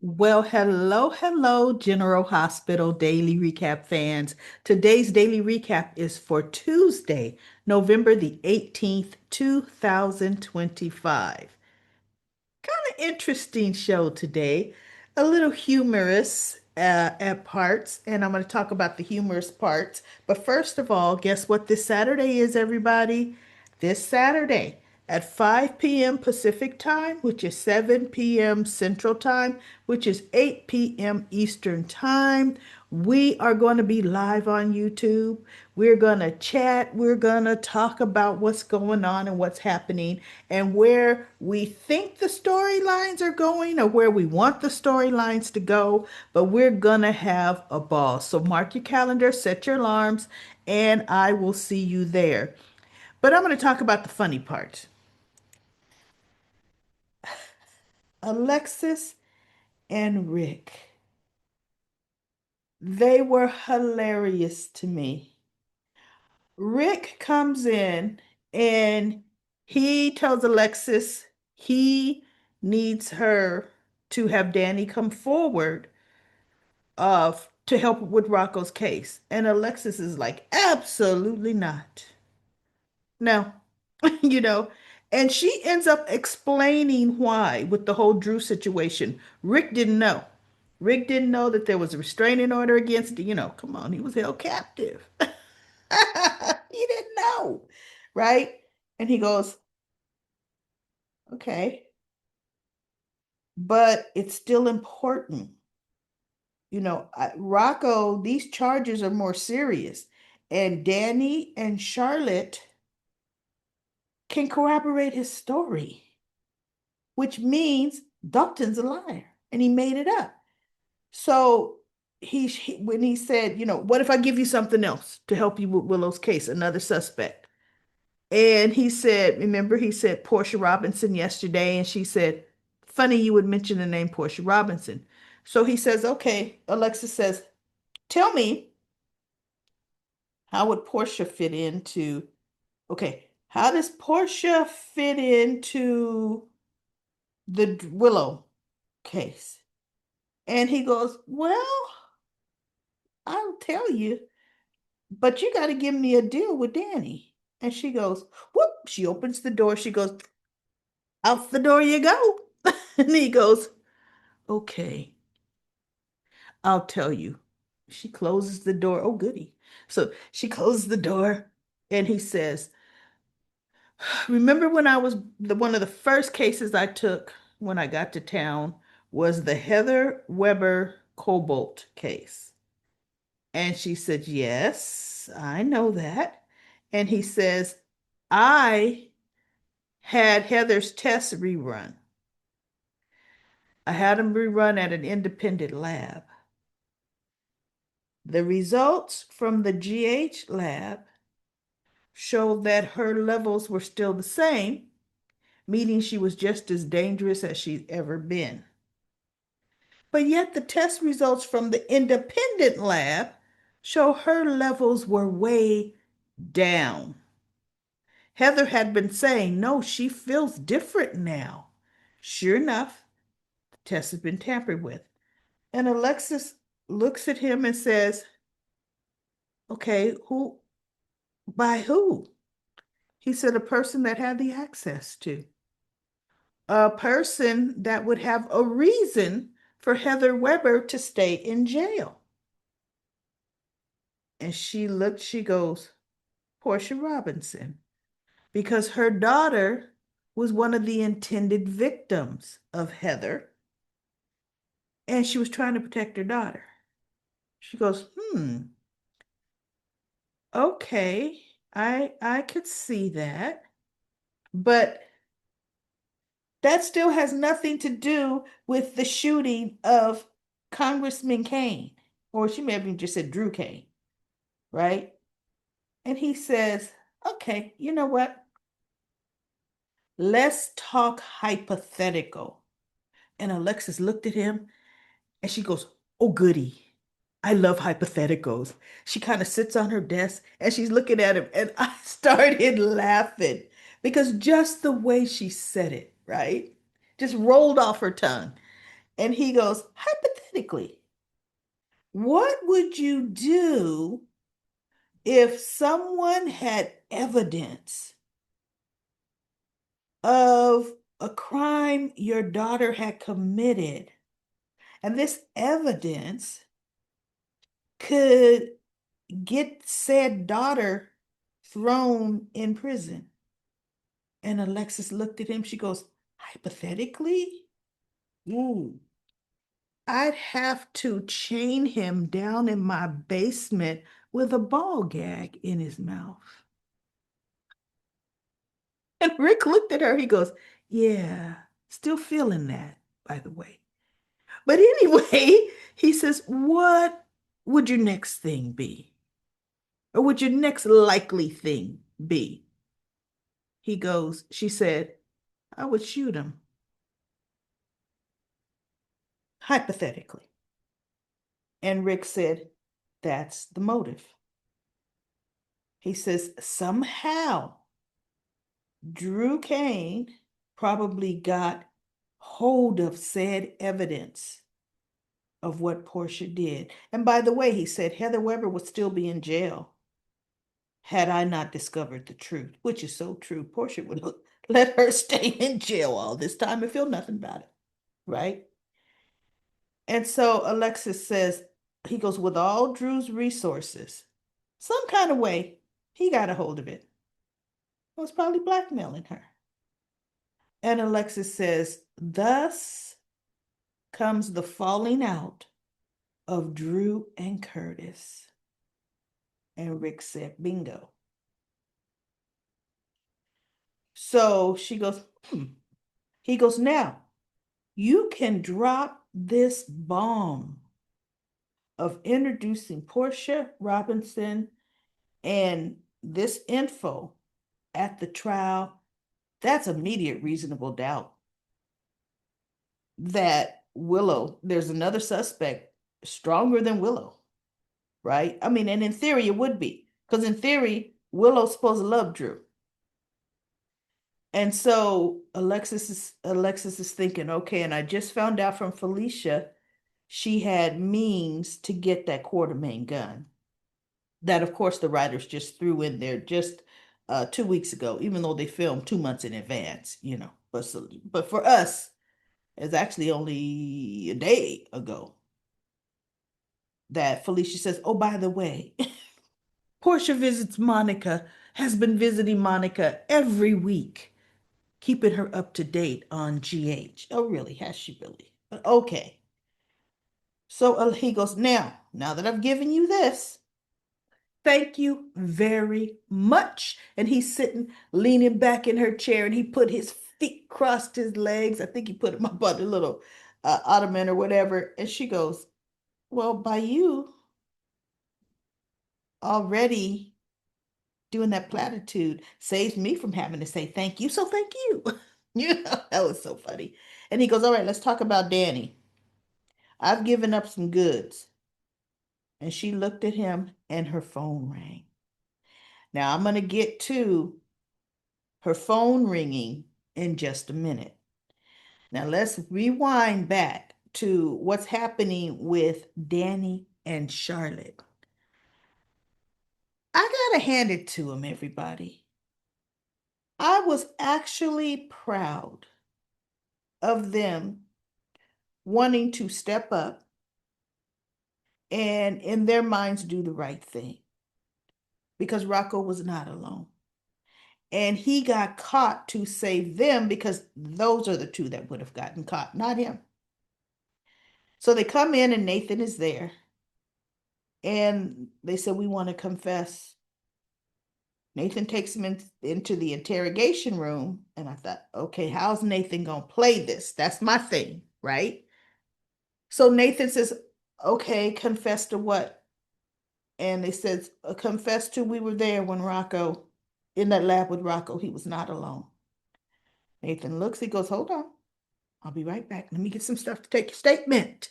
Well, hello, General Hospital Daily Recap fans. Today's daily recap is for Tuesday, November the 18th, 2025. Kind of interesting show today, a little humorous at parts, and I'm going to talk about the humorous parts. But first of all, guess what this Saturday is, everybody? This Saturday at 5 p.m. Pacific time, which is 7 p.m. Central time, which is 8 p.m. Eastern time. We are going to be live on YouTube. We're going to chat. We're going to talk about what's going on and what's happening and where we think the storylines are going or where we want the storylines to go. But we're going to have a ball. So mark your calendar, set your alarms, and I will see you there. But I'm going to talk about the funny part. Alexis and Rick, they were hilarious to me. Rick comes in and he tells Alexis he needs her to have Danny come forward to help with Rocco's case. And Alexis is like, absolutely not. No, you know. And she ends up explaining why with the whole Drew situation. Rick didn't know. Rick didn't know that there was a restraining order against, come on, he was held captive. He didn't know, right? And he goes, okay, but it's still important. Rocco, these charges are more serious. And Danny and Charlotte can corroborate his story, which means Dalton's a liar and he made it up. So when he said, what if I give you something else to help you with Willow's case, another suspect? And he said, remember, he said Portia Robinson yesterday, and she said, funny you would mention the name Portia Robinson. So he says, okay, Alexis says, tell me, how would Portia fit into, okay, how does Portia fit into the Willow case? And he goes, well, I'll tell you, but you got to give me a deal with Danny. And she goes, whoop, she opens the door. She goes, out the door you go. And he goes, okay, I'll tell you. She closes the door. Oh, goody. So she closes the door and he says, remember when I was one of the first cases I took when I got to town was the Heather Weber Cobalt case. And she said, yes, I know that. And he says, I had Heather's test rerun. I had them rerun at an independent lab. The results from the GH lab showed that her levels were still the same, meaning she was just as dangerous as she'd ever been. But yet the test results from the independent lab show her levels were way down. Heather had been saying, no, she feels different now. Sure enough, the test has been tampered with. And Alexis looks at him and says, okay, by who? He said, a person that had the access to. A person that would have a reason for Heather Weber to stay in jail. And she looked, she goes, Portia Robinson, because her daughter was one of the intended victims of Heather, and she was trying to protect her daughter. She goes, okay, I could see that, but that still has nothing to do with the shooting of Congressman Kane, or she may have even just said Drew Kane, right? And he says, okay, you know what? Let's talk hypothetical. And Alexis looked at him and she goes, oh, goody. I love hypotheticals. She kind of sits on her desk and she's looking at him. And I started laughing because just the way she said it, right? Just rolled off her tongue. And he goes, hypothetically, what would you do if someone had evidence of a crime your daughter had committed, and this evidence could get said daughter thrown in prison? And Alexis looked at him. She goes, hypothetically? Ooh, I'd have to chain him down in my basement with a ball gag in his mouth. And Rick looked at her. He goes, yeah, still feeling that, by the way. But anyway, he says, what would your next thing be? Or would your next likely thing be? He goes, she said, I would shoot him, hypothetically. And Rick said, that's the motive. He says, somehow Drew Kane probably got hold of said evidence of what Portia did. And by the way, he said Heather Weber would still be in jail had I not discovered the truth, which is so true. Portia would let her stay in jail all this time and feel nothing about it, right? And so Alexis says, he goes, with all Drew's resources, some kind of way, he got a hold of it. It was probably blackmailing her. And Alexis says, thus comes the falling out of Drew and Curtis. And Rick said, bingo. So she goes, hmm. He goes, now you can drop this bomb of introducing Portia Robinson and this info at the trial. That's immediate reasonable doubt that Willow, there's another suspect stronger than Willow, right? I mean, and in theory, it would be, because in theory, Willow's supposed to love Drew. And so Alexis is thinking, okay, and I just found out from Felicia she had means to get that Quartermain gun. That, of course, the writers just threw in there just 2 weeks ago, even though they filmed 2 months in advance, you know. But for us, it's actually only a day ago that Felicia says, oh, by the way, Portia visits Monica, has been visiting Monica every week, keeping her up to date on GH. Oh, really? Has she really? But okay. So he goes, now that I've given you this, thank you very much. And he's sitting, leaning back in her chair, and he put his feet crossed his legs. I think he put them up on the little ottoman or whatever. And she goes, well, by you already doing that platitude saves me from having to say thank you. So thank you. You know, that was so funny. And he goes, all right, let's talk about Danny. I've given up some goods. And she looked at him and her phone rang. Now I'm going to get to her phone ringing in just a minute. Now let's rewind back to what's happening with Danny and Charlotte. I gotta hand it to them, everybody. I was actually proud of them wanting to step up and, in their minds, do the right thing because Rocco was not alone. And he got caught to save them because those are the two that would have gotten caught, not him. So they come in and Nathan is there. And they said, we want to confess. Nathan takes him into the interrogation room. And I thought, okay, how's Nathan going to play this? That's my thing, right? So Nathan says, okay, confess to what? And they said, confess to we were there when Rocco, in that lab with Rocco, he was not alone. Nathan looks, he goes, hold on. I'll be right back. Let me get some stuff to take your statement.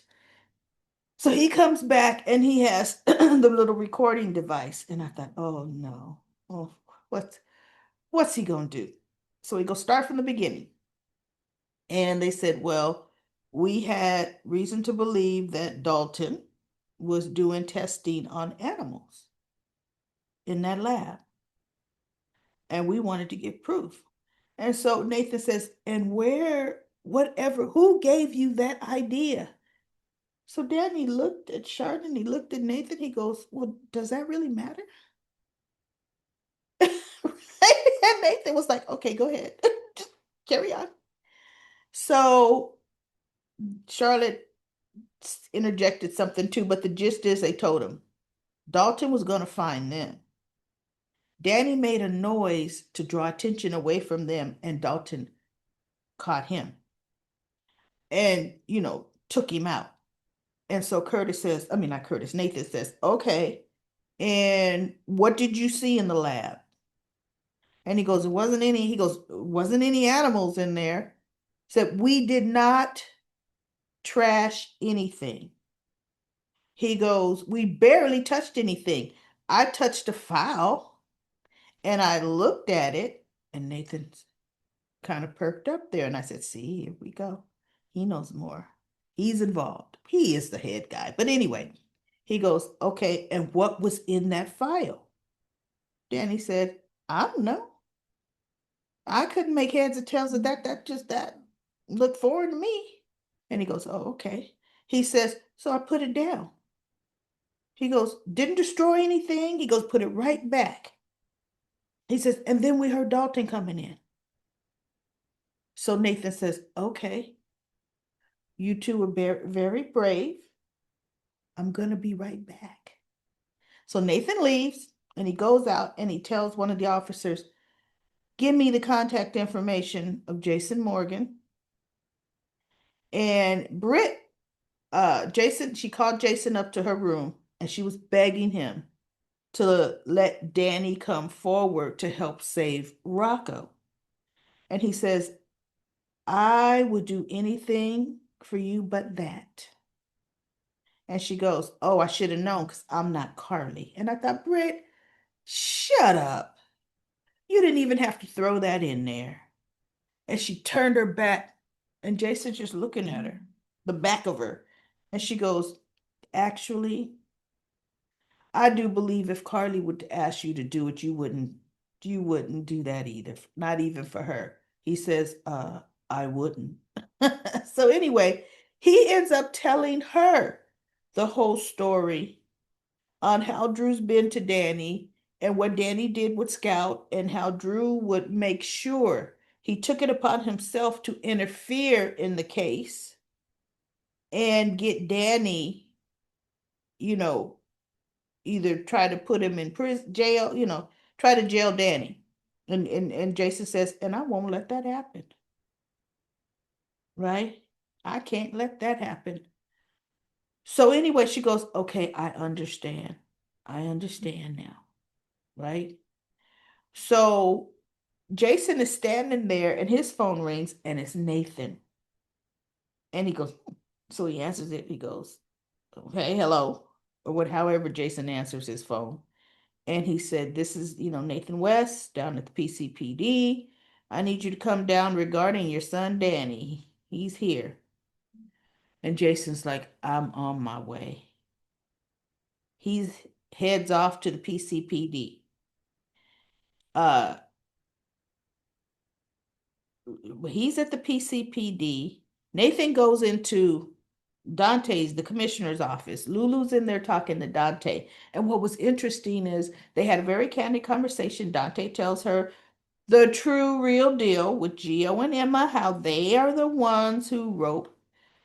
So he comes back and he has the little recording device. And I thought, oh no. Oh, what's he gonna do? So he goes start from the beginning. And they said, well, we had reason to believe that Dalton was doing testing on animals in that lab, and we wanted to get proof. And so Nathan says, and where, whatever, who gave you that idea? So Danny looked at Chardon and he looked at Nathan. He goes, well, does that really matter? And Nathan was like, okay, go ahead. Just carry on. So Charlotte interjected something too, but the gist is they told him Dalton was going to find them. Danny made a noise to draw attention away from them, and Dalton caught him and, took him out. And so Curtis says, I mean, not Curtis, Nathan says, okay, and what did you see in the lab? And he goes, wasn't any animals in there. Said, we did not trash anything. He goes, we barely touched anything. I touched a file and I looked at it, and Nathan kind of perked up there. And I said, see, here we go. He knows more. He's involved. He is the head guy. But anyway, he goes, okay, and what was in that file? Danny said, I don't know. I couldn't make heads or tails of that. That looked foreign to me. And he goes, oh, okay. He says, so I put it down. He goes, didn't destroy anything. He goes, put it right back. He says, and then we heard Dalton coming in. So Nathan says, okay, you two were very, very brave. I'm going to be right back. So Nathan leaves and he goes out and he tells one of the officers, give me the contact information of Jason Morgan. And Britt, she called Jason up to her room and she was begging him to let Danny come forward to help save Rocco. And he says, I would do anything for you but that. And she goes, oh, I should have known because I'm not Carly. And I thought, Britt, shut up. You didn't even have to throw that in there. And she turned her back, and Jason's just looking at her, the back of her. And she goes, actually, I do believe if Carly would ask you to do it, you wouldn't do that either. Not even for her. He says, I wouldn't. So anyway, he ends up telling her the whole story on how Drew's been to Danny and what Danny did with Scout and how Drew would make sure he took it upon himself to interfere in the case and get Danny, you know, either try to put him in prison, jail, try to jail Danny. And Jason says, and I won't let that happen. Right? I can't let that happen. So anyway, she goes, okay, I understand. I understand now. Right? So Jason is standing there and his phone rings and it's Nathan. And he goes, so he answers it. He goes, okay, hello. Or what, however Jason answers his phone. And he said, this is, Nathan West down at the PCPD. I need you to come down regarding your son, Danny. He's here. And Jason's like, I'm on my way. He's heads off to the PCPD. Uh, he's at the PCPD. Nathan goes into the commissioner's office. Lulu's in there talking to Dante. And what was interesting is they had a very candid conversation. Dante tells her the true, real deal with Gio and Emma, how they are the ones who wrote,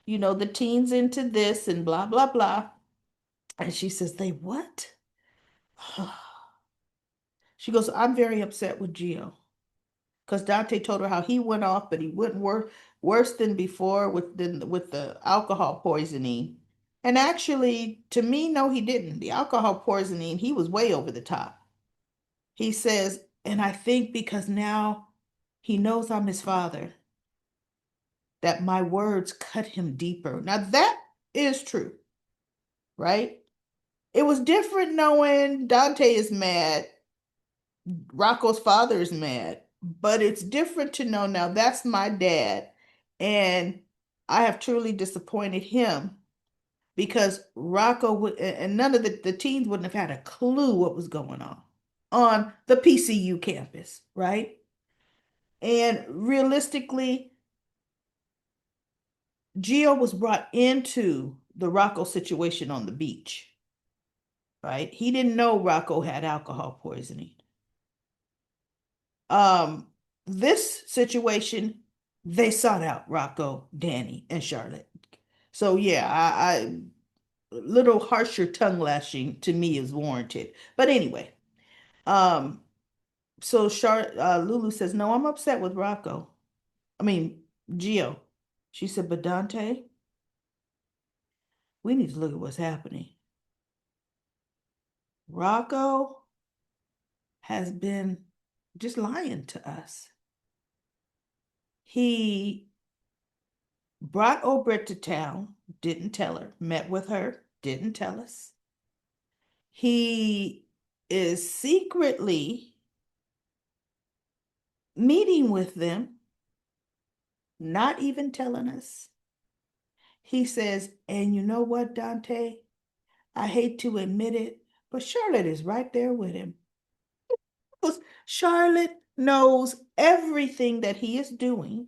the teens into this and blah, blah, blah. And she says, they what? She goes, I'm very upset with Gio. Because Dante told her how he went off, but he went worse than before with the alcohol poisoning. And actually, to me, no, he didn't. The alcohol poisoning, he was way over the top. He says, and I think because now he knows I'm his father, that my words cut him deeper. Now that is true, right? It was different knowing Dante is mad, Rocco's father is mad, but it's different to know now that's my dad. And I have truly disappointed him because Rocco would, and none of the teens wouldn't have had a clue what was going on the PCU campus, right? And realistically, Gio was brought into the Rocco situation on the beach, right? He didn't know Rocco had alcohol poisoning. Um, this situation, they sought out Rocco, Danny, and Charlotte. So yeah, I little harsher tongue lashing to me is warranted. But anyway, um, so Lulu says, "No, I'm upset with Rocco. I mean, Gio." She said, "But Dante, we need to look at what's happening. Rocco has been just lying to us. He brought Obrit to town, didn't tell her, met with her, didn't tell us. He is secretly meeting with them, not even telling us. He says, and you know what, Dante? I hate to admit it, but Charlotte is right there with him. Because Charlotte knows everything that he is doing.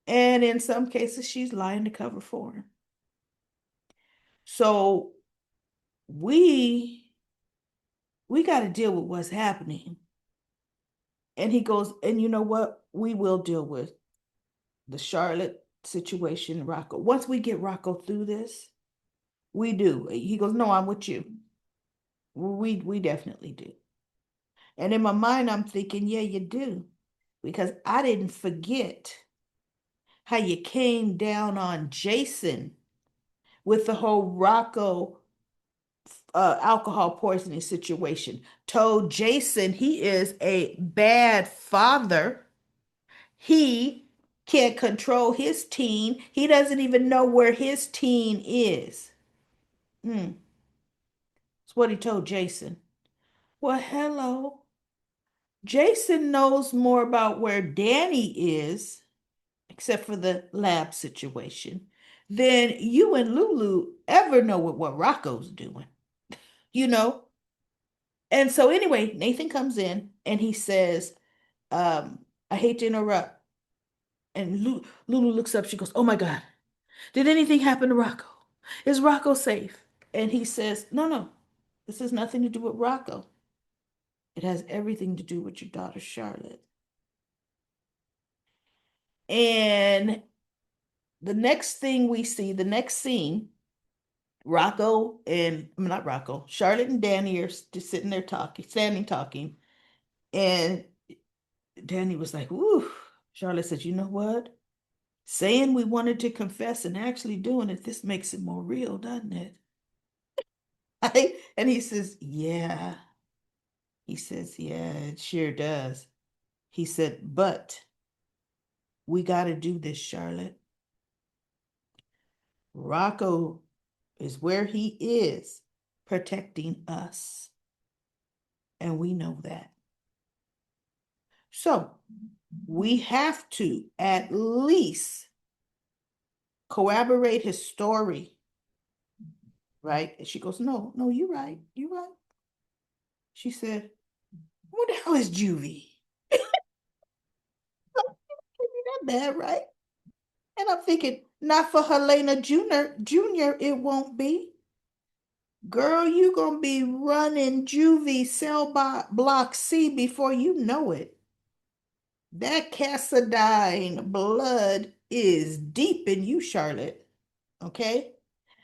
And in some cases, she's lying to cover for him. So we got to deal with what's happening. And he goes, and you know what? We will deal with the Charlotte situation, Rocco. Once we get Rocco through this, we do. He goes, no, I'm with you. We definitely do. And in my mind, I'm thinking, yeah, you do. Because I didn't forget how you came down on Jason with the whole Rocco alcohol poisoning situation. Told Jason he is a bad father. He can't control his teen. He doesn't even know where his teen is. Hmm. That's what he told Jason. Well, hello. Jason knows more about where Danny is, except for the lab situation, than you and Lulu ever know what Rocco's doing, you know? And so anyway, Nathan comes in and he says, I hate to interrupt. And Lulu looks up, she goes, oh my God, did anything happen to Rocco? Is Rocco safe? And he says, no, no, this has nothing to do with Rocco. It has everything to do with your daughter, Charlotte. And the next thing we see, the next scene, Rocco and I mean, not Rocco, Charlotte and Danny are just sitting there talking, standing talking. And Danny was like, "Woo." Charlotte said, "You know what? Saying we wanted to confess and actually doing it, this makes it more real, doesn't it?" And he says, "Yeah." He says, "Yeah, it sure does." He said, "But we got to do this, Charlotte. Rocco is where he is, protecting us, and we know that. So we have to at least corroborate his story, right?" And she goes, "No, no, you're right. You're right." She said, "What the hell is juvie? Can't be that bad, right?" And I'm thinking, not for Helena Jr., it won't be. Girl, you gonna be running juvie cell block C before you know it. That Cassadine blood is deep in you, Charlotte. Okay?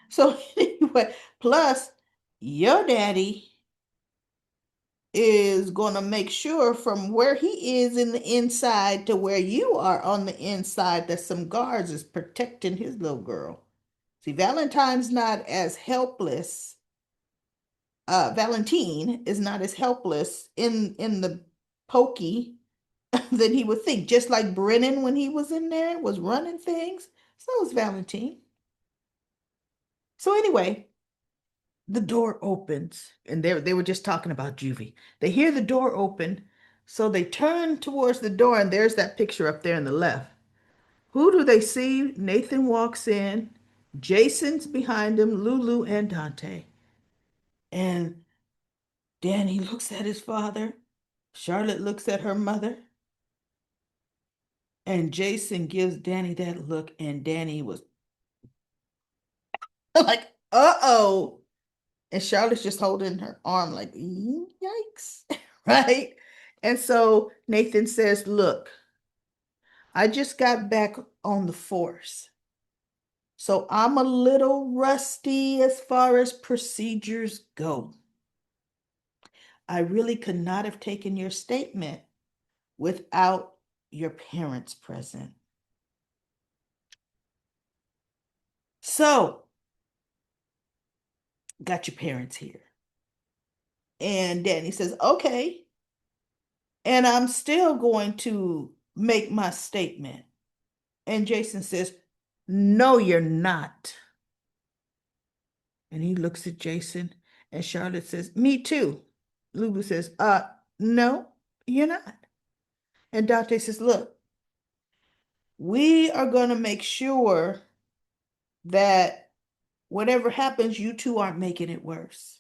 So anyway, plus your daddy is going to make sure from where he is in the inside to where you are on the inside that some guards is protecting his little girl. See, Valentine's not as helpless. Valentine is not as helpless in the pokey than he would think. Just like Brennan when he was in there was running things, so is Valentine. So anyway, the door opens, and they were just talking about Juvie. They hear the door open, so they turn towards the door, and there's that picture up there in the left. Who do they see? Nathan walks in. Jason's behind him, Lulu and Dante. And Danny looks at his father. Charlotte looks at her mother. And Jason gives Danny that look, and Danny was like, uh-oh. And Charlotte's just holding her arm like, yikes, right? And so Nathan says, look, I just got back on the force. So I'm a little rusty as far as procedures go. I really could not have taken your statement without your parents present. So, got your parents here. And Danny says, okay. And I'm still going to make my statement. And Jason says, no, you're not. And he looks at Jason, and Charlotte says, me too. Lulu says, no, you're not. And Dante says, look, we are going to make sure that whatever happens, you two aren't making it worse.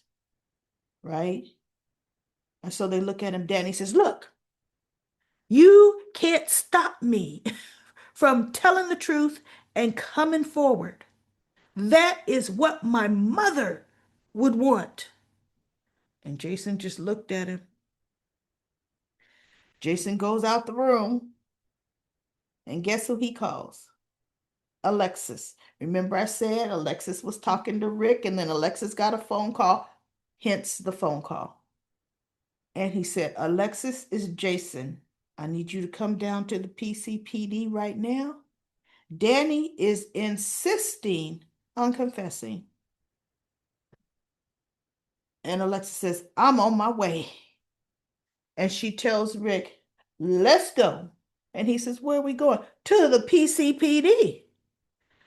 Right? And so they look at him. Danny says, look, you can't stop me from telling the truth and coming forward. That is what my mother would want. And Jason just looked at him. Jason goes out the room, and guess who he calls? Alexis. Remember I said Alexis was talking to Rick, and then Alexis got a phone call, hence the phone call. And he said, Alexis, is Jason. I need you to come down to the PCPD right now. Danny is insisting on confessing. And Alexis says, I'm on my way. And she tells Rick, let's go. And he says, where are we going? To the PCPD.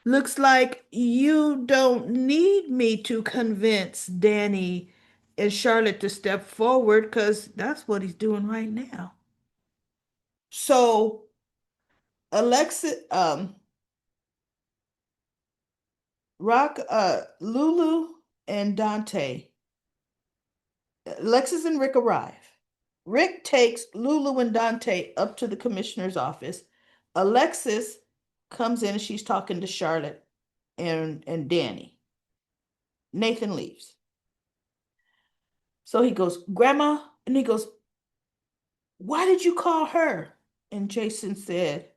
Looks like you don't need me to convince Danny and Charlotte to step forward because that's what he's doing right now. So Alexis, Lulu and Dante, Alexis and Rick arrive. Rick takes Lulu and Dante up to the commissioner's office. Alexis comes in and she's talking to Charlotte and Danny. Nathan leaves. So he goes, Grandma, and he goes, why did you call her? And Jason said,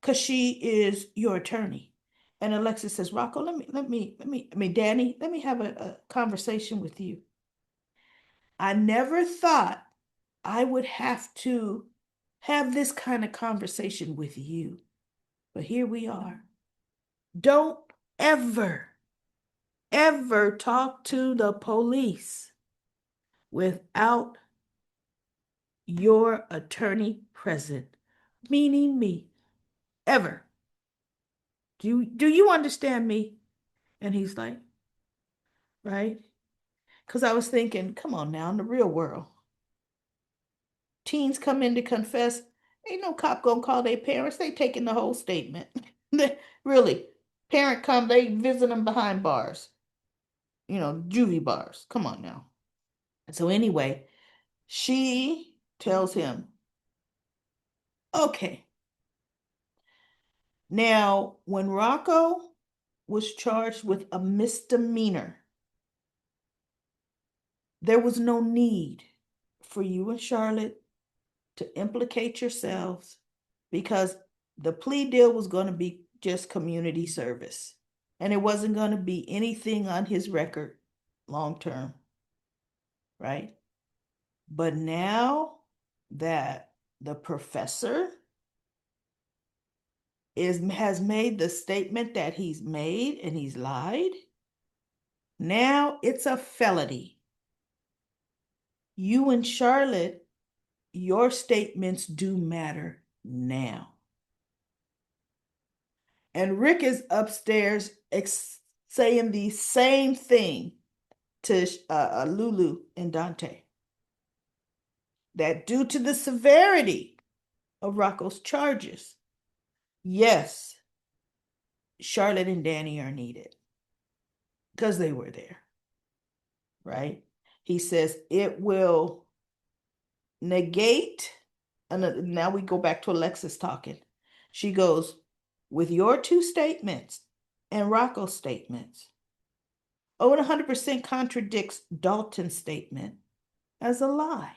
because she is your attorney. And Alexis says, Rocco, Danny, let me have a conversation with you. I never thought I would have to have this kind of conversation with you. But here we are. Don't ever, ever talk to the police without your attorney present, meaning me, ever. Do you understand me? And he's like, right? Because I was thinking, come on now, in the real world, teens come in to confess. Ain't no cop gonna call their parents. They taking the whole statement. Really, parent come, they visit them behind bars, juvie bars. Come on now. So anyway, she tells him, okay. Now, when Rocco was charged with a misdemeanor, there was no need for you and Charlotte to implicate yourselves because the plea deal was going to be just community service. And it wasn't going to be anything on his record long term, right? But now that the professor has made the statement that he's made and he's lied, now it's a felony. You and Charlotte, your statements do matter now. And Rick is upstairs saying the same thing to Lulu and Dante. That due to the severity of Rocco's charges, Yes, Charlotte and Danny are needed because they were there, right? He says it will negate, and now we go back to Alexis talking. She goes, with your two statements and Rocco's statements, Owen 100% contradicts Dalton's statement as a lie.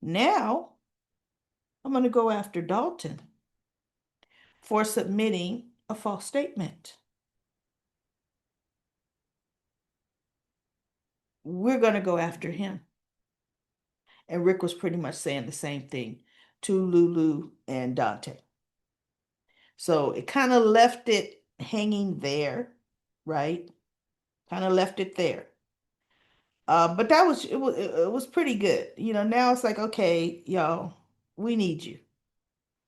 Now, I'm going to go after Dalton for submitting a false statement. We're going to go after him. And Rick was pretty much saying the same thing to Lulu and Dante. So it kind of left it hanging there, right? Kind of left it there. But that was it was pretty good. Now it's like, okay, y'all, we need you.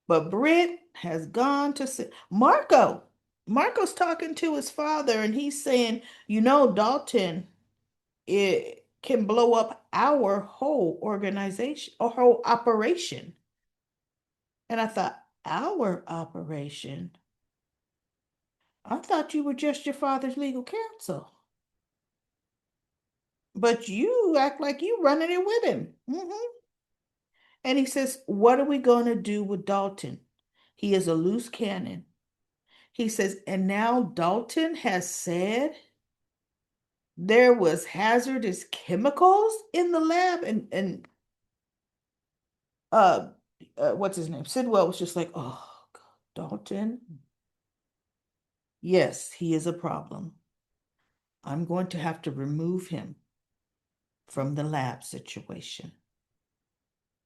But Britt has gone to see Marco. Marco's talking to his father and he's saying, Dalton, it can blow up our whole organization or whole operation. And I thought, our operation? I thought you were just your father's legal counsel. But you act like you running it with him. And he says, what are we going to do with Dalton? He is a loose cannon. He says, and now Dalton has said there was hazardous chemicals in the lab. And uh, what's his name? Sidwell was just like, oh, God, Dalton. Yes, he is a problem. I'm going to have to remove him from the lab situation.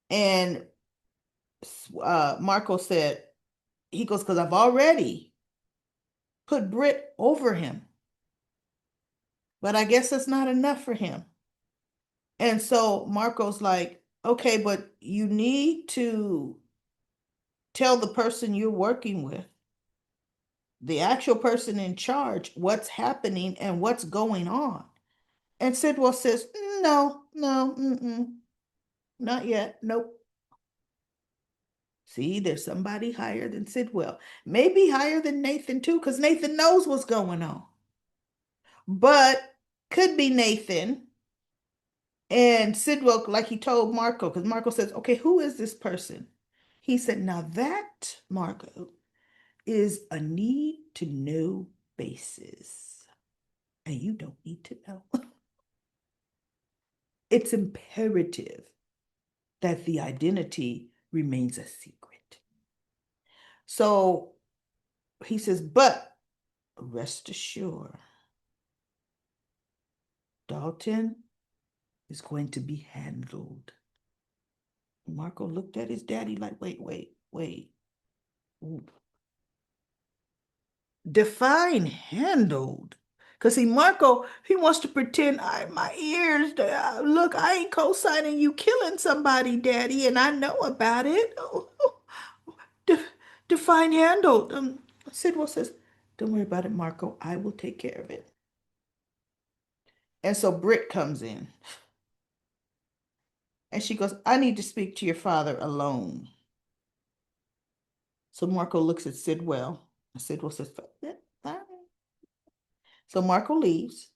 And Marco said, he goes, because I've already put Britt over him. But I guess that's not enough for him. And so Marco's like, okay, but you need to tell the person you're working with, the actual person in charge, what's happening and what's going on. And Sidwell says, no, no, not yet. Nope. See, there's somebody higher than Sidwell. Maybe higher than Nathan, too, because Nathan knows what's going on. But could be Nathan and Sidwell, like he told Marco, because Marco says, okay, who is this person? He said, now that, Marco, is a need to know basis. And you don't need to know. It's imperative that the identity remains a secret. So he says, but rest assured, Dalton is going to be handled. Marco looked at his daddy like, wait. Ooh. Define handled. Because see, Marco, he wants to pretend my ears, look, I ain't co-signing you killing somebody, daddy, and I know about it. De define handled. Sidwell says, don't worry about it, Marco. I will take care of it. And so Britt comes in. And she goes, I need to speak to your father alone. So Marco looks at Sidwell. And Sidwell says, fine. So Marco leaves.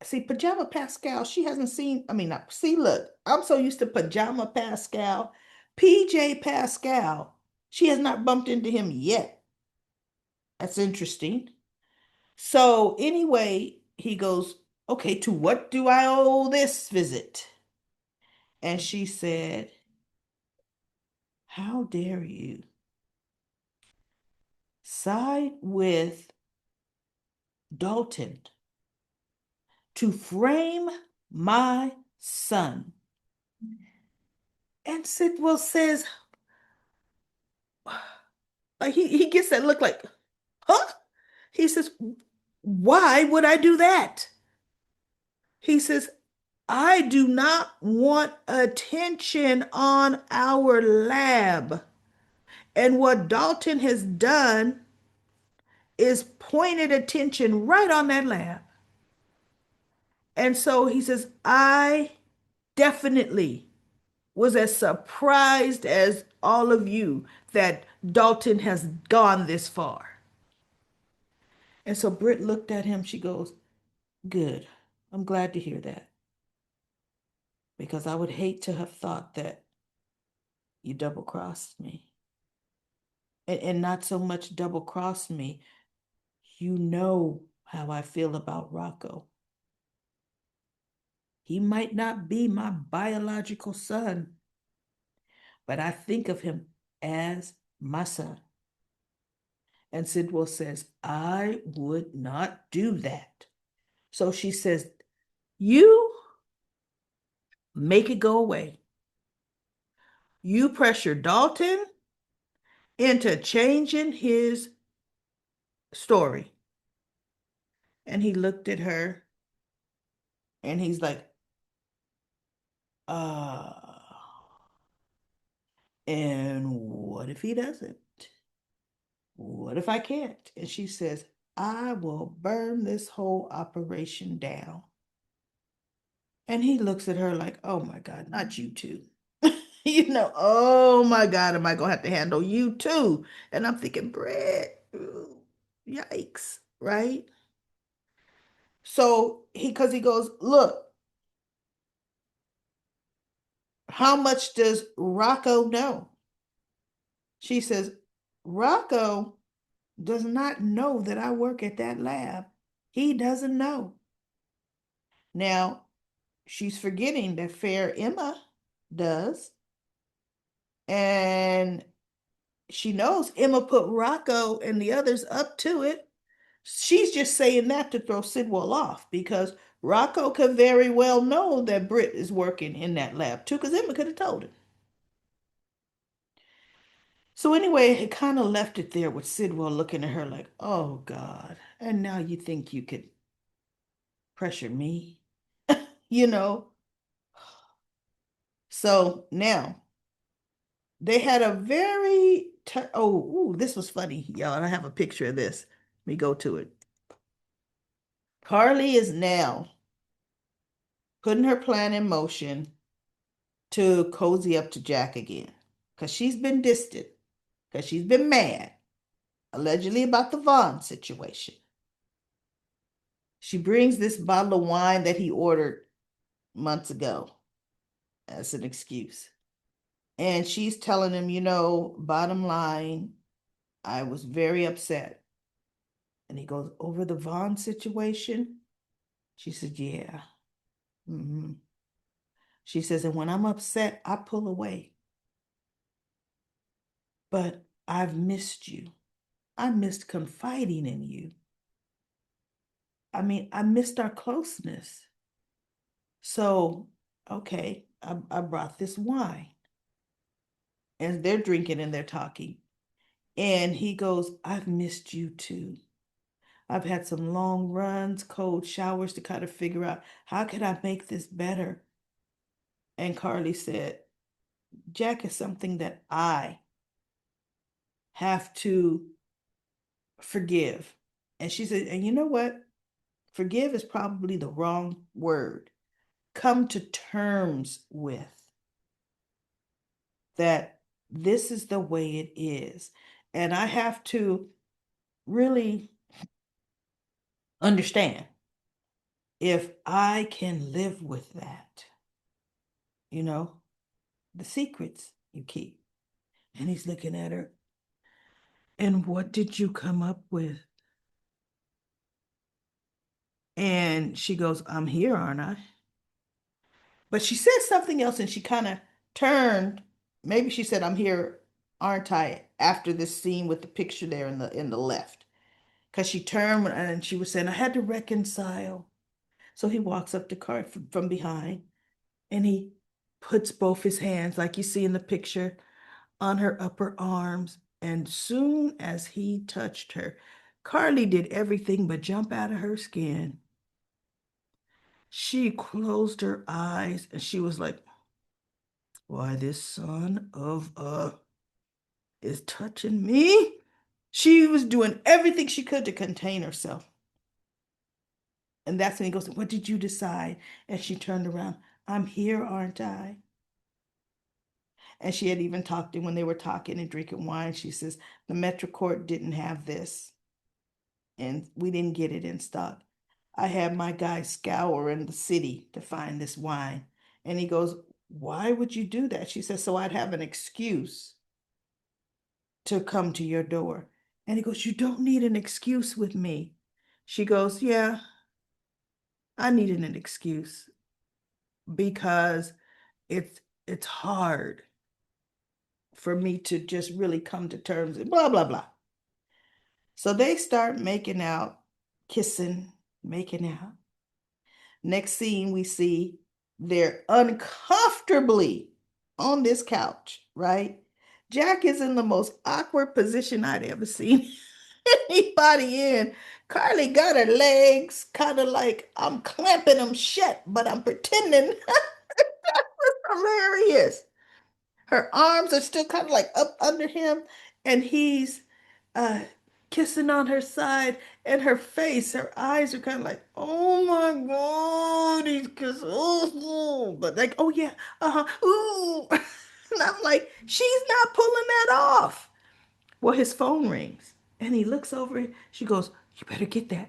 See, Pajama Pascal, she hasn't seen, see, look, I'm so used to Pajama Pascal. PJ Pascal, she has not bumped into him yet. That's interesting. So anyway, he goes, okay, to what do I owe this visit? And she said, how dare you side with Dalton to frame my son? And Sidwell says, he gets that look like, huh? He says, why would I do that? He says, I do not want attention on our lab. And what Dalton has done is pointed attention right on that lab. And so he says, I definitely was as surprised as all of you that Dalton has gone this far. And so Britt looked at him. She goes, good. I'm glad to hear that because I would hate to have thought that you double crossed me. And not so much double crossed me. You know how I feel about Rocco. He might not be my biological son, but I think of him as my son. And Sidwell says, I would not do that. So she says, you make it go away. You pressure Dalton into changing his story. And he looked at her and he's like, uh, and what if he doesn't? What if I can't? And she says, I will burn this whole operation down. And he looks at her like, oh my God, not you too. Oh my God, am I gonna have to handle you too? And I'm thinking, Brett, yikes, right? So because he goes, look, how much does Rocco know? She says, Rocco does not know that I work at that lab. He doesn't know. Now, she's forgetting that Fair Emma does. And she knows Emma put Rocco and the others up to it. She's just saying that to throw Sidwell off because Rocco could very well know that Britt is working in that lab too, because Emma could have told him. So anyway, it kind of left it there with Sidwell looking at her like, oh God, and now you think you could pressure me? you know? So now they had a very, oh, ooh, this was funny, y'all. And I have a picture of this. Let me go to it. Carly is now putting her plan in motion to cozy up to Jack again because she's been distant, because she's been mad, allegedly about the Vaughn situation. She brings this bottle of wine that he ordered months ago as an excuse. And she's telling him, bottom line, I was very upset. And he goes, over the Vaughn situation? She said, yeah. Mm-hmm. She says, and when I'm upset, I pull away. But I've missed you. I missed confiding in you. I mean, I missed our closeness. So, okay, I brought this wine. And they're drinking and they're talking. And he goes, I've missed you too. I've had some long runs, cold showers to kind of figure out how can I make this better. And Carly said, Jack is something that I have to forgive. And she said, and you know what? Forgive is probably the wrong word. Come to terms with that this is the way it is. And I have to really understand if I can live with that, you know, the secrets you keep. And he's looking at her. And what did you come up with? And she goes, I'm here, aren't I? But she said something else and she kind of turned. Maybe she said, I'm here, aren't I? After this scene with the picture there in the left. Because she turned and she was saying, I had to reconcile. So he walks up to Cart from behind and he puts both his hands, like you see in the picture, on her upper arms. And soon as he touched her, Carly did everything but jump out of her skin. She closed her eyes and she was like, why, this son of a is touching me? She was doing everything she could to contain herself. And that's when he goes, what did you decide? And she turned around, I'm here, aren't I? And she had even talked to him when they were talking and drinking wine. She says, the Metro Court didn't have this, and we didn't get it in stock. I had my guy scour in the city to find this wine. And he goes, why would you do that? She says, so I'd have an excuse to come to your door. And he goes, you don't need an excuse with me. She goes, yeah, I needed an excuse because it's hard for me to just really come to terms and blah blah blah. So they start making out, kissing, making out. Next scene we see they're uncomfortably on this couch, right? Jack is in the most awkward position I'd ever seen anybody in. Carly got her legs kind of like I'm clamping them shut, but I'm pretending. Hilarious. Her arms are still kind of like up under him, and he's uh kissing on her side, and her face, her eyes are kind of like, oh my God, he's kissing, oh, but like, oh yeah, ooh. And I'm like, she's not pulling that off. Well, his phone rings, and he looks over, she goes, you better get that.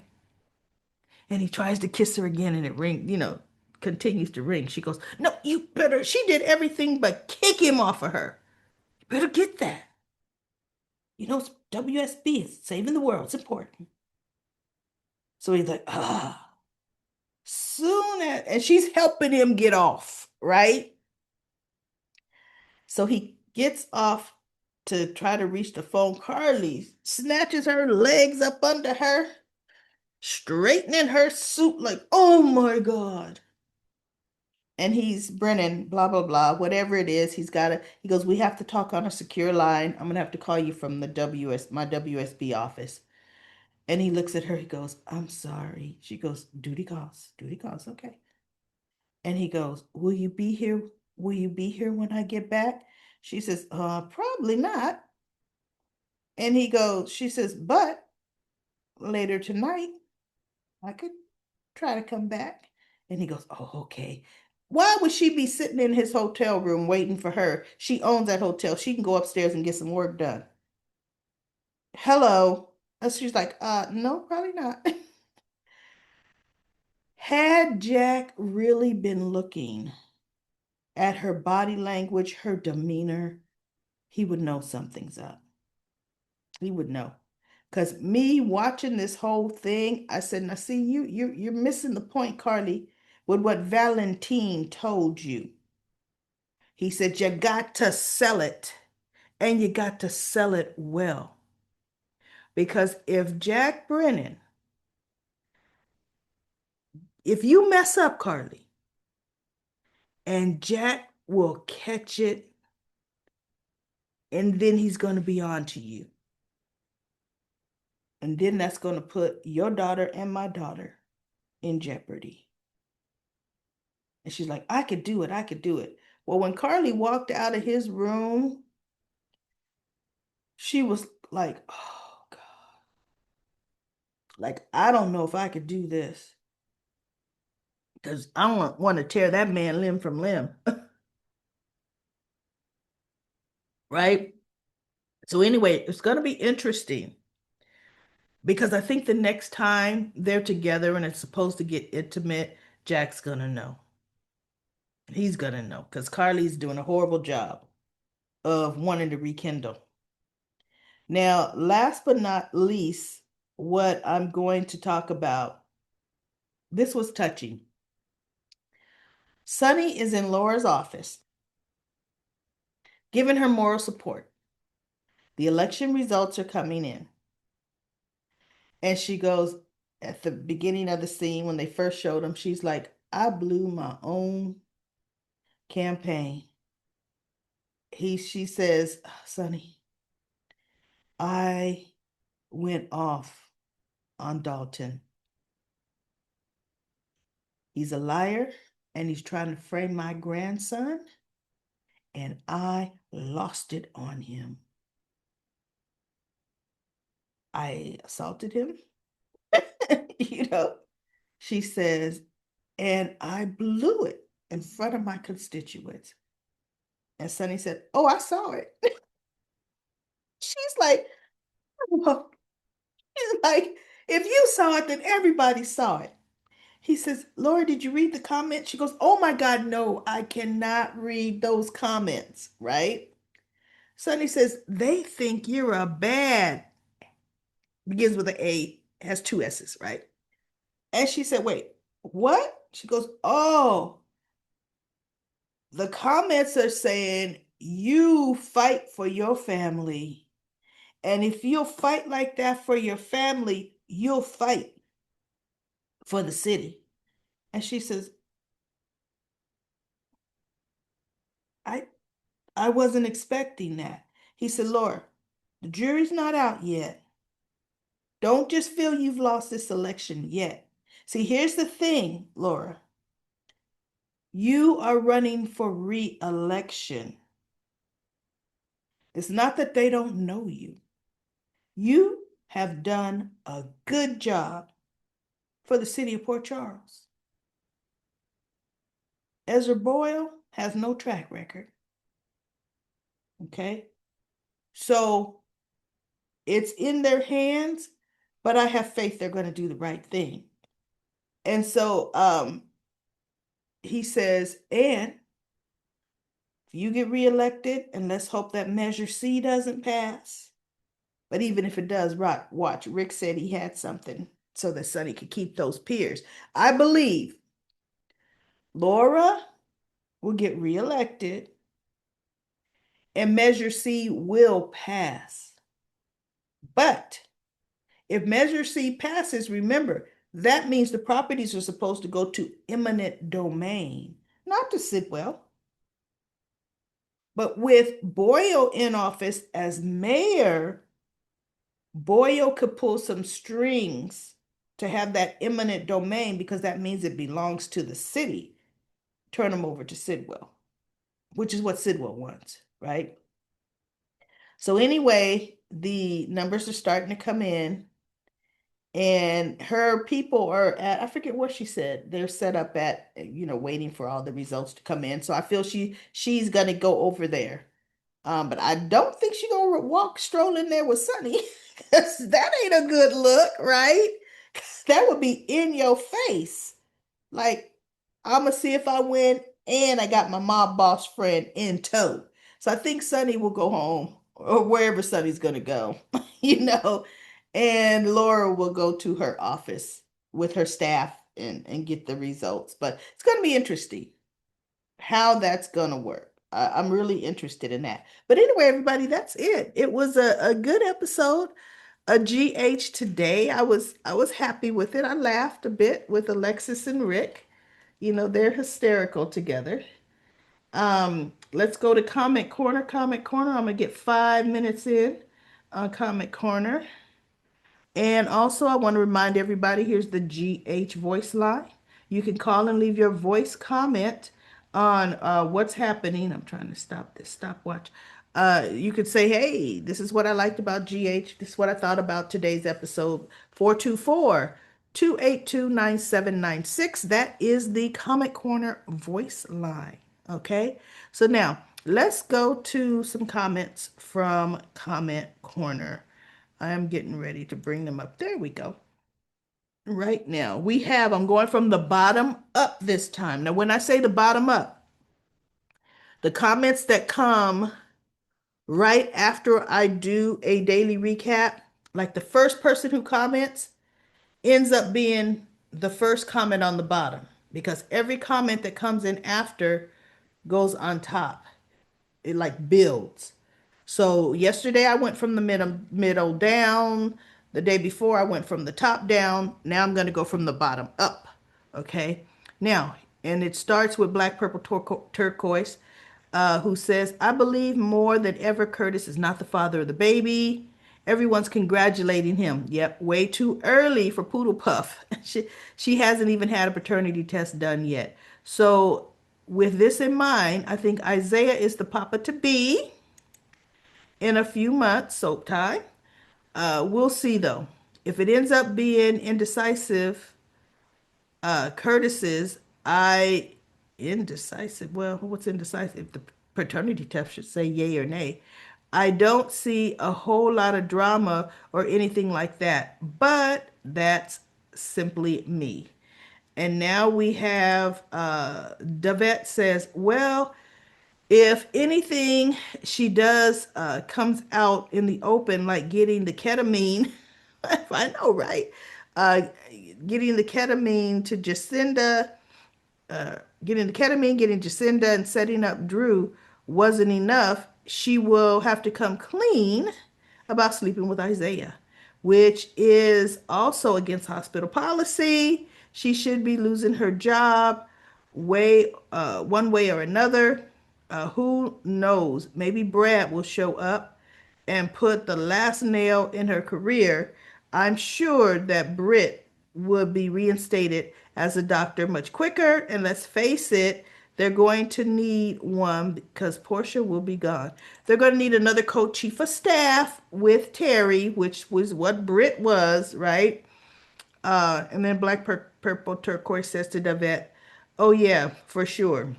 And he tries to kiss her again, and it continues to ring. She goes, no, you better. She did everything but kick him off of her. You better get that. It's WSB. It's saving the world. It's important. So he's like, soon as, and she's helping him get off, right? So he gets off to try to reach the phone. Carly snatches her legs up under her, straightening her suit like, oh my God. And he's Brennan, blah, blah, blah, whatever it is. He goes, we have to talk on a secure line. I'm going to have to call you from my WSB office. And he looks at her, he goes, I'm sorry. She goes, duty calls, okay. And he goes, will you be here? Will you be here when I get back? She says, probably not. And she says, but later tonight, I could try to come back. And he goes, oh, okay. Why would she be sitting in his hotel room waiting for her? She owns that hotel. She can go upstairs and get some work done. Hello. And she's like, no, probably not. Had Jack really been looking at her body language, her demeanor, he would know something's up. He would know. Because me watching this whole thing, I said, now see, you're missing the point, Carly, with what Valentine told you. He said, you got to sell it, and you got to sell it well. Because if Jack Brennan, if you mess up, Carly, and Jack will catch it, and then he's going to be on to you. And then that's going to put your daughter and my daughter in jeopardy. And she's like, I could do it. I could do it. Well, when Carly walked out of his room, she was like, oh, God. Like, I don't know if I could do this. Because I don't want to tear that man limb from limb. Right? So, anyway, it's going to be interesting because I think the next time they're together and it's supposed to get intimate, Jack's going to know. He's going to know because Carly's doing a horrible job of wanting to rekindle. Now, last but not least, what I'm going to talk about, this was touching. Sunny is in Laura's office, giving her moral support. The election results are coming in. And she goes, at the beginning of the scene, when they first showed him, she's like, I blew my own campaign. She says, Sonny, I went off on Dalton. He's a liar and he's trying to frame my grandson, and I lost it on him. I assaulted him, you know. She says, and I blew it in front of my constituents. And Sunny said, "Oh, I saw it." She's like, "Oh." She's like, "If you saw it, then everybody saw it." He says, "Laura, did you read the comment?" She goes, "Oh my God, no, I cannot read those comments," right? Sunny says, "They think you're a bad," begins with an A, has two S's, right? And she said, "Wait, what?" She goes, "Oh, the comments are saying you fight for your family. And if you'll fight like that for your family, you'll fight for the city." And she says, I I wasn't expecting that. He said, "Laura, the jury's not out yet. Don't just feel you've lost this election yet. See, here's the thing, Laura. You are running for re-election. It's not that they don't know you. You have done a good job for the city of Port Charles. Ezra Boyle has no track record. Okay? So it's in their hands, but I have faith they're going to do the right thing." And so he says, "And if you get reelected, and let's hope that Measure C doesn't pass. But even if it does, right, watch, Rick said he had something so that Sonny could keep those peers. I believe Laura will get reelected and Measure C will pass. But if Measure C passes, remember, that means the properties are supposed to go to eminent domain, not to Sidwell. But with Boyle in office as mayor, Boyle could pull some strings to have that eminent domain because that means it belongs to the city. Turn them over to Sidwell, which is what Sidwell wants, right? So anyway, the numbers are starting to come in, and her people are at, I forget what she said. They're set up at, waiting for all the results to come in. So I feel she's gonna go over there. But I don't think she's gonna walk strolling there with Sunny. 'Cause that ain't a good look, right? 'Cause that would be in your face. Like, I'm gonna see if I win, and I got my mob boss friend in tow. So I think Sunny will go home or wherever Sunny's gonna go, you know, and Laura will go to her office with her staff and get the results. But it's gonna be interesting how that's gonna work. I'm really interested in that. But anyway, everybody, that's it. It was a good episode. A GH today. I was happy with it. I laughed a bit with Alexis and Rick. They're hysterical together. Let's go to comment corner. Comment corner. I'm gonna get 5 minutes in on comment corner. And also, I want to remind everybody, here's the GH voice line. You can call and leave your voice comment on what's happening. I'm trying to stop this stopwatch. You could say, "Hey, this is what I liked about GH. This is what I thought about today's episode." 424-282-9796. That is the Comment Corner voice line. Okay. So now let's go to some comments from Comment Corner. I am getting ready to bring them up. There we go. Right now, I'm going from the bottom up this time. Now, when I say the bottom up, the comments that come right after I do a daily recap, like the first person who comments ends up being the first comment on the bottom because every comment that comes in after goes on top. It like builds. So yesterday I went from the middle down. The day before I went from the top down. Now I'm going to go from the bottom up. Okay. Now, and it starts with Black Purple Turquoise, who says, "I believe more than ever Curtis is not the father of the baby. Everyone's congratulating him. Yep, way too early for Poodle Puff. She hasn't even had a paternity test done yet. So, with this in mind, I think Isaiah is the papa to be in a few months, soap time. We'll see though. If it ends up being indecisive, Curtis's, indecisive. Well, what's indecisive? If the paternity test should say yay or nay. I don't see a whole lot of drama or anything like that, but that's simply me. And now we have Davette says, well, if anything she does comes out in the open, like getting the ketamine, I know, right? Uh, Getting the ketamine to Jacinda, getting the ketamine, getting Jacinda, and setting up Drew wasn't enough, she will have to come clean about sleeping with Isaiah, which is also against hospital policy. She should be losing her job one way or another. Who knows? Maybe Brad will show up and put the last nail in her career. I'm sure that Britt would be reinstated as a doctor much quicker. And let's face it, they're going to need one because Portia will be gone. They're going to need another co-chief of staff with Terry, which was what Britt was, right? And then Purple Turquoise says to Davette, oh, yeah, for sure.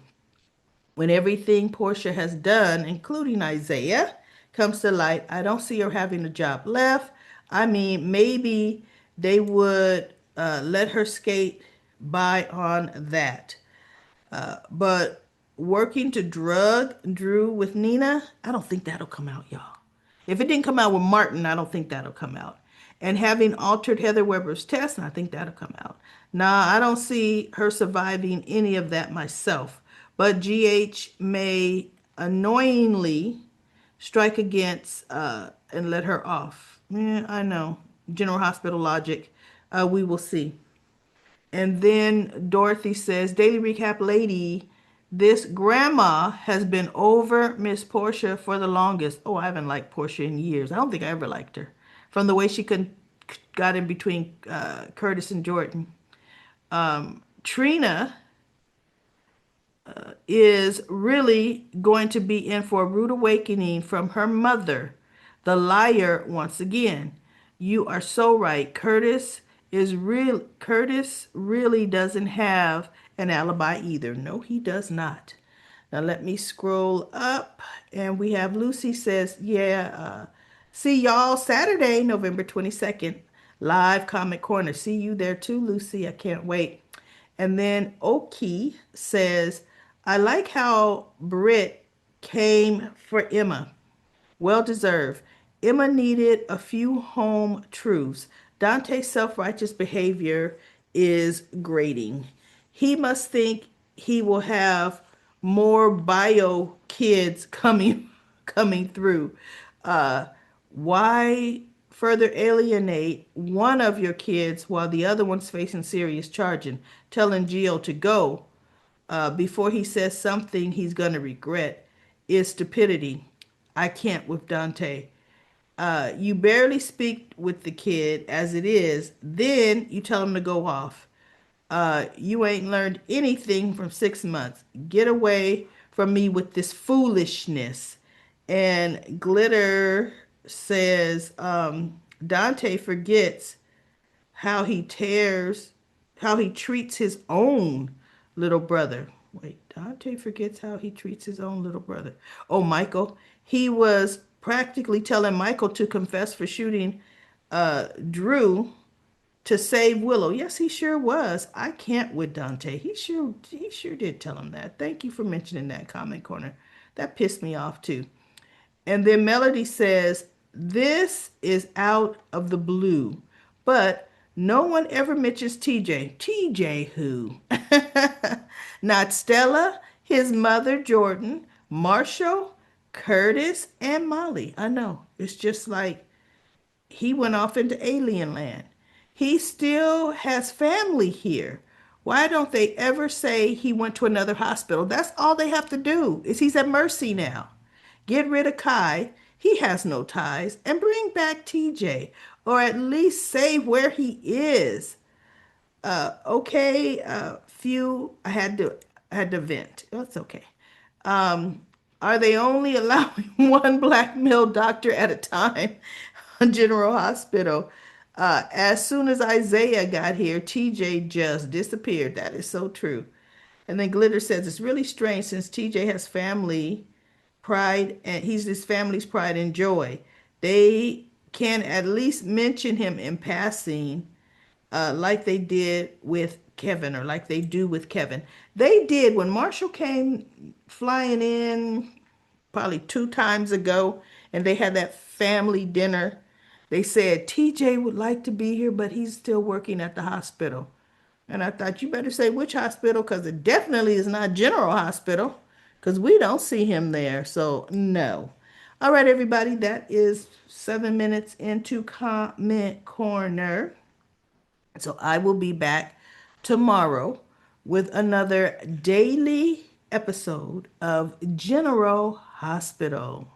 When everything Portia has done, including Isaiah, comes to light, I don't see her having a job left. I mean, maybe they would let her skate by on that. But working to drug Drew with Nina, I don't think that'll come out, y'all. If it didn't come out with Martin, I don't think that'll come out. And having altered Heather Weber's test, I think that'll come out. Nah, I don't see her surviving any of that myself. But GH may annoyingly strike against and let her off. Yeah, I know. General Hospital logic. We will see. And then Dorothy says, Daily Recap Lady, this grandma has been over Miss Portia for the longest. Oh, I haven't liked Portia in years. I don't think I ever liked her. From the way she got in between Curtis and Jordan. Trina is really going to be in for a rude awakening from her mother, the liar, once again. You are so right. Curtis really doesn't have an alibi either. No, he does not. Now let me scroll up and we have Lucy says, yeah, see y'all Saturday, November 22nd, live Comic Corner. See you there too, Lucy. I can't wait. And then Oki says, I like how Britt came for Emma. Well deserved. Emma needed a few home truths. Dante's self righteous behavior is grating. He must think he will have more bio kids coming through. Uh, why further alienate one of your kids while the other one's facing serious charging, telling Gio to go before he says something he's going to regret is stupidity. I can't with Dante. You barely speak with the kid as it is, then you tell him to go off. You ain't learned anything from 6 months. Get away from me with this foolishness. And Glitter says Dante forgets how he tears, how he treats his own little brother. Wait, Dante forgets how he treats his own little brother. Oh, Michael. He was practically telling Michael to confess for shooting Drew to save Willow. Yes, he sure was. I can't with Dante. He sure did tell him that. Thank you for mentioning that, Comment Corner. That pissed me off too. And then Melody says, this is out of the blue, but no one ever mentions TJ. TJ who? Not Stella, his mother, Jordan, Marshall, Curtis, and Molly. I know. It's just like he went off into alien land. He still has family here. Why don't they ever say he went to another hospital? That's all they have to do is he's at Mercy now. Get rid of Kai. He has no ties. And bring back TJ. Or at least say where he is. Okay, few. I had to vent. That's okay. Are they only allowing one black male doctor at a time on General Hospital? As soon as Isaiah got here, TJ just disappeared. That is so true. And then Glitter says it's really strange since TJ has family. pride, and he's his family's pride and joy. They can at least mention him in passing, like they did with Kevin, or like they do with Kevin. They did when Marshall came flying in probably 2 times ago, and they had that family dinner. They said TJ would like to be here, but he's still working at the hospital. And I thought, you better say which hospital, because it definitely is not General Hospital, because we don't see him there. So, no. All right, everybody, that is 7 minutes into Comment Corner. So, I will be back tomorrow with another daily episode of General Hospital.